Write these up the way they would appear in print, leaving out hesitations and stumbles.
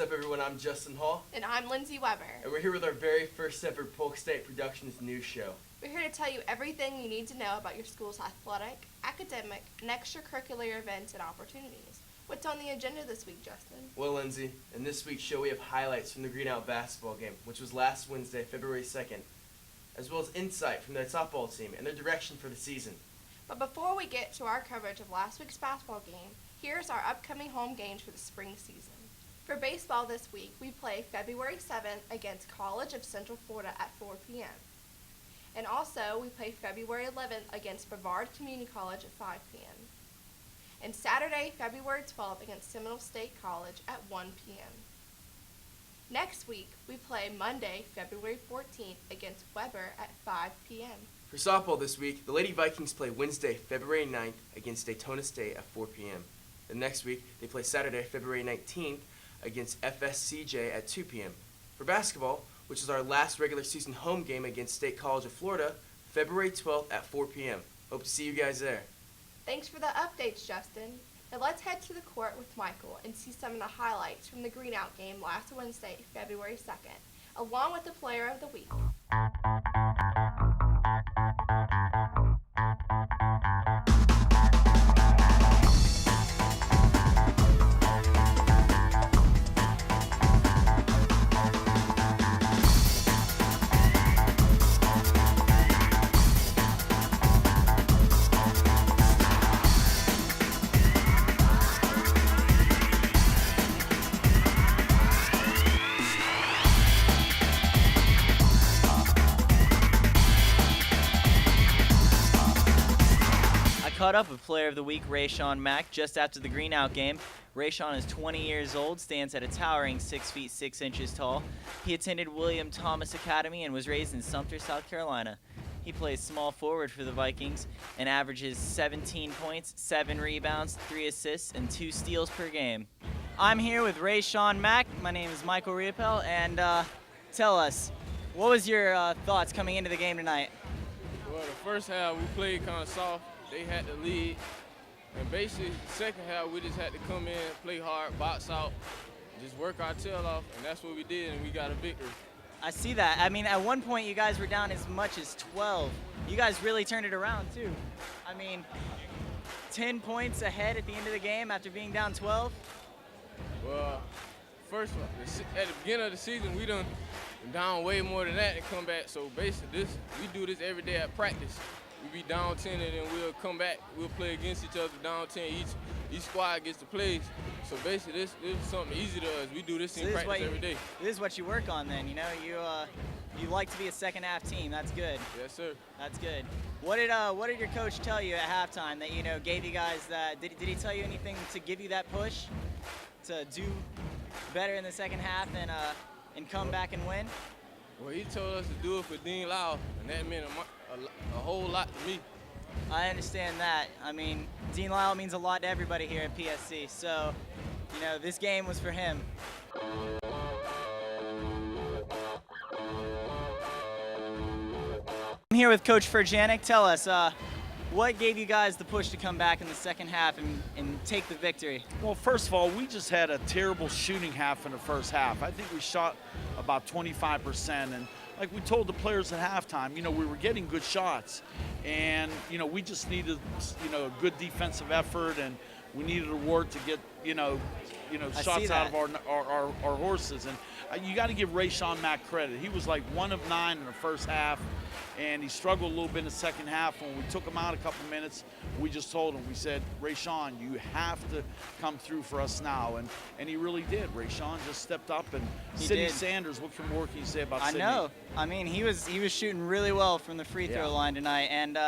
up, everyone? I'm Justin Hall. And I'm Lindsay Weber. And we're here with our very first ever Polk State Productions news show. We're here to tell you everything you need to know about your school's athletic, academic, and extracurricular events and opportunities. What's on the agenda this week, Justin? Well, Lindsay, in this week's show we have highlights from the Green Out basketball game, which was last Wednesday, February 2nd, as well as insight from their softball team and their direction for the season. But before we get to our coverage of last week's basketball game, here's our upcoming home games for the spring season. For baseball this week, we play February 7th against College of Central Florida at 4 p.m. And also, we play February 11th against Brevard Community College at 5 p.m. And Saturday, February 12th against Seminole State College at 1 p.m. Next week, we play Monday, February 14th against Weber at 5 p.m. For softball this week, the Lady Vikings play Wednesday, February 9th against Daytona State at 4 p.m. The next week, they play Saturday, February 19th against FSCJ at 2 p.m. For basketball, which is our last regular season home game against State College of Florida, February 12th at 4 p.m. Hope to see you guys there. Thanks for the updates, Justin. Now let's head to the court with Michael and see some of the highlights from the Green Out game last Wednesday, February 2nd, along with the Player of the Week. Caught up with Player of the Week Rayshawn Mack just after the Green Out game. Rayshawn is 20 years old, stands at a towering 6 feet 6 inches tall. He attended William Thomas Academy and was raised in Sumter, South Carolina. He plays small forward for the Vikings and averages 17 points, 7 rebounds, 3 assists, and 2 steals per game. I'm here with Rayshawn Mack. My name is Michael Riopel, and tell us, what was your thoughts coming into the game tonight? Well, the first half we played kind of soft. They had the lead, and basically the second half we just had to come in, play hard, box out, just work our tail off, and that's what we did, and we got a victory. I see that. I mean, at one point you guys were down as much as 12. You guys really turned it around too. I mean, 10 points ahead at the end of the game after being down 12. Well, first at the beginning of the season we done down way more than that and come back. So basically we do this every day at practice. We be down 10 and then we'll come back. We'll play against each other down 10. Each squad gets the plays. So basically this is something easy to us. We do this in practice every day. This is what you work on then, you know? You like to be a second half team. That's good. Yes, sir. That's good. What did your coach tell you at halftime that, you know, gave you guys that? Did he tell you anything to give you that push to do better in the second half and come back and win? Well, he told us to do it for Dean Lyle, and that meant a whole lot to me. I understand that. I mean, Dean Lyle means a lot to everybody here at PSC, so, you know, this game was for him. I'm here with Coach Furjanik. Tell us, what gave you guys the push to come back in the second half and take the victory? Well, first of all, we just had a terrible shooting half in the first half. I think we shot about 25%, and like we told the players at halftime, you know, we were getting good shots, and, you know, we just needed, you know, a good defensive effort, and we needed a ward to get, you know, shots out of our horses. And you got to give Rayshawn Mack credit. He was like 1 of 9 in the first half, and he struggled a little bit in the second half. When we took him out a couple minutes, we just told him, we said, Rayshawn, you have to come through for us now. And he really did. Rayshawn just stepped up. And Sidney Sanders, what more can you say about Sidney? I know. I mean, he was shooting really well from the free throw line tonight, and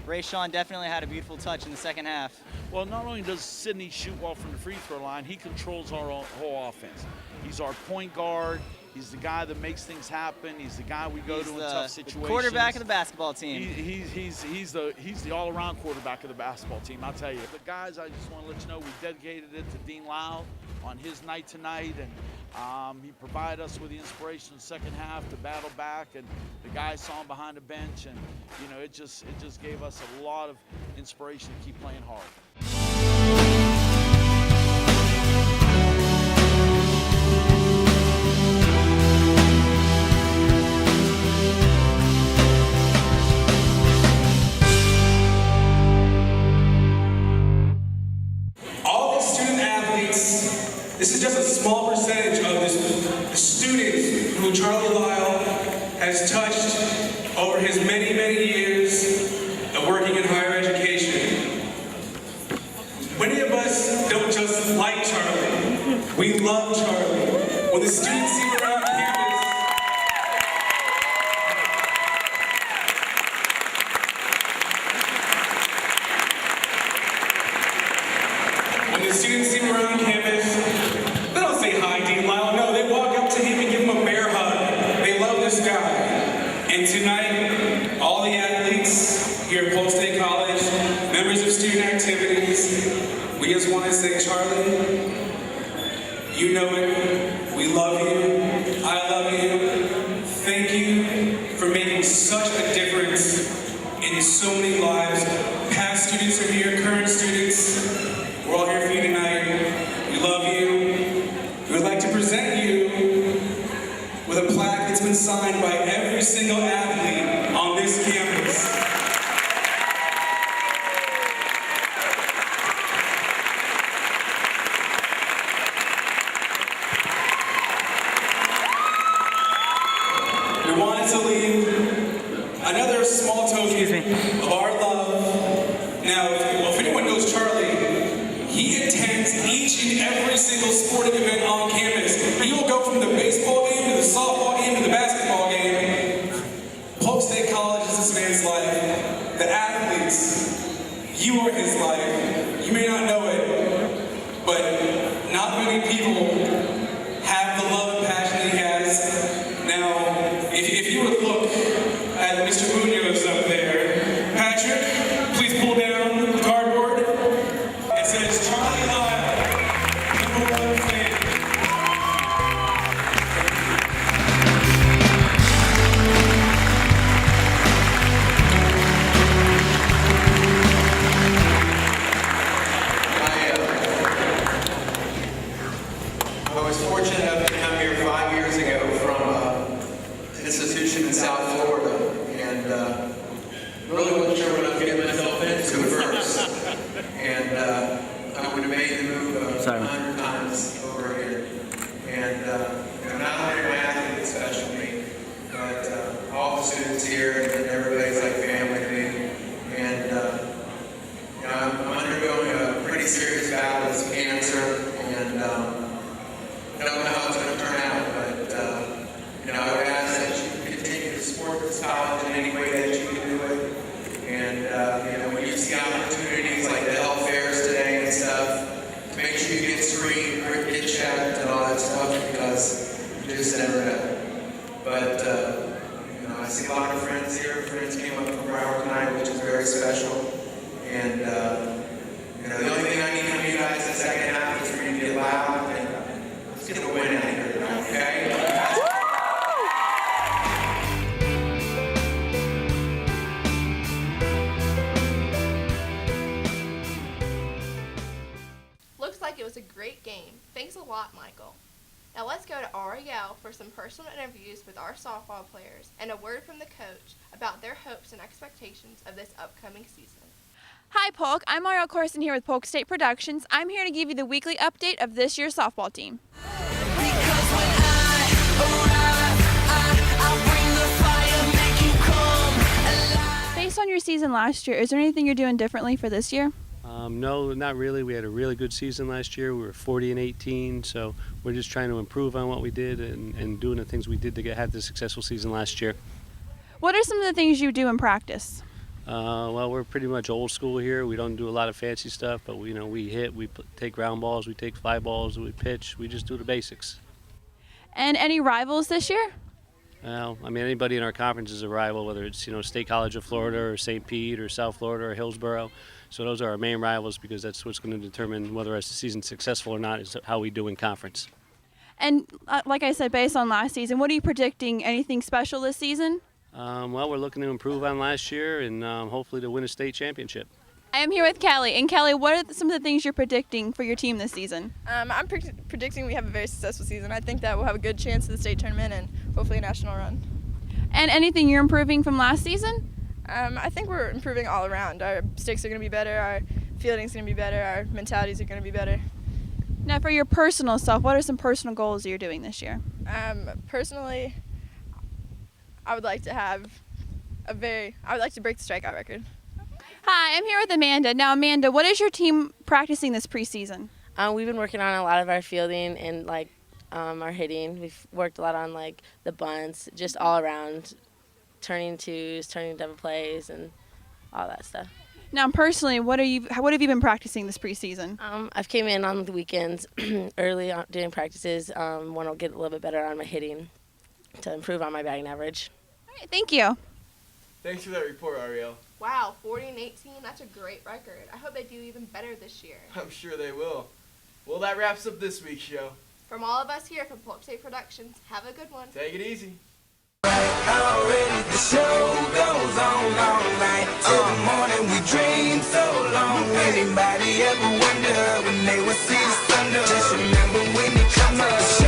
Rayshawn definitely had a beautiful touch in the second half. Well, not only does Sidney shoot well from the free throw line, he controls our whole offense. He's our point guard. He's the guy that makes things happen. He's the guy we go to in tough situations. The quarterback of the basketball team. He's the all-around quarterback of the basketball team, I'll tell you. The guys, I just want to let you know, we dedicated it to Dean Lyle on his night tonight, and he provided us with the inspiration in the second half to battle back, and the guys saw him behind the bench, and, you know, it just gave us a lot of inspiration to keep playing hard. Charlie Lyle has touched over his many, many years of working in higher education. Many of us don't just like Charlie, we love Charlie. When the students see him around campus, they don't say hi, Dean Lyle. No, they walk up to him and give him a bear hug. They love this guy. And tonight, all the athletes here at Polk State College, members of student activities, we just want to say, Charlie, you know it. We love you. I love you. Thank you for making such a difference in so many lives. Past students are here, current students. We're all here for you tonight. We love you. We would like to present you with a plaque that's been signed by every single athlete on this campus. We wanted to leave another small token of our love. Now, if anyone knows Charlie, he attends each and every single sporting event on campus. He will go from the baseball game to the softball game to the basketball game. Polk State College is this man's life. The athletes, you are his life. You may not know it, but not many people have the love and passion that he has. Now, if you would look at Mr. Munoz up there, Patrick, please pull down the cardboard. It says Charlie Lyle, #1 fan. I was fortunate enough to come here 5 years ago from an institution in South Florida, and really wasn't sure what I was getting myself into at first. And I would have made the move 100 times over here. And not only are my athletes special to me, but all the students here and everybody's like family to me. And I'm undergoing a pretty serious battle with cancer, and I don't know how it's going to turn out, but I would ask that you continue to support this college in any way that you can do it. And when you see opportunities like the health fairs today and stuff, make sure you get screened, or get checked, and all that stuff, because you just never know. But I see a lot of friends here. Friends came up from Broward tonight, which is very special. And the only thing I need from you guys in the second half is for you to get loud and let's get a win out of here tonight, okay? Looks like it was a great game. Thanks a lot, Michael. Now let's go to Ariel for some personal interviews with our softball players and a word from the coach about their hopes and expectations of this upcoming season. Hi Polk, I'm Ariel Corson here with Polk State Productions. I'm here to give you the weekly update of this year's softball team. Based on your season last year, is there anything you're doing differently for this year? No, not really. We had a really good season last year. We were 40-18, so we're just trying to improve on what we did and doing the things we did to have the successful season last year. What are some of the things you do in practice? Well, we're pretty much old school here. We don't do a lot of fancy stuff, but we hit, we take ground balls, we take fly balls, we pitch. We just do the basics. And any rivals this year? Well, anybody in our conference is a rival, whether it's State College of Florida or St. Pete or South Florida or Hillsborough. So those are our main rivals because that's what's going to determine whether our season's successful or not, is how we do in conference. And like I said, based on last season, what are you predicting? Anything special this season? Well, we're looking to improve on last year and hopefully to win a state championship. I am here with Kelly. And Kelly, what are some of the things you're predicting for your team this season? I'm predicting we have a very successful season. I think that we'll have a good chance at the state tournament and hopefully a national run. And anything you're improving from last season? I think we're improving all around. Our sticks are going to be better, our fielding's going to be better, our mentalities are going to be better. Now, for your personal self, what are some personal goals you're doing this year? Personally, I would like to have I would like to break the strikeout record. Hi, I'm here with Amanda. Now, Amanda, what is your team practicing this preseason? We've been working on a lot of our fielding and like our hitting. We've worked a lot on like the bunts, just all around, turning twos, turning double plays, and all that stuff. Now, personally, what have you been practicing this preseason? I've came in on the weekends early doing practices. Want to get a little bit better on my hitting to improve on my batting average. All right, thank you. Thanks for that report, Ariel. Wow, 40-18, that's a great record. I hope they do even better this year. I'm sure they will. Well, that wraps up this week's show. From all of us here from Polk State Productions, have a good one. Take it easy. Already the show goes on all night till the morning. We dream so long. Anybody ever wonder when they would see the thunder? Just remember when it comes up.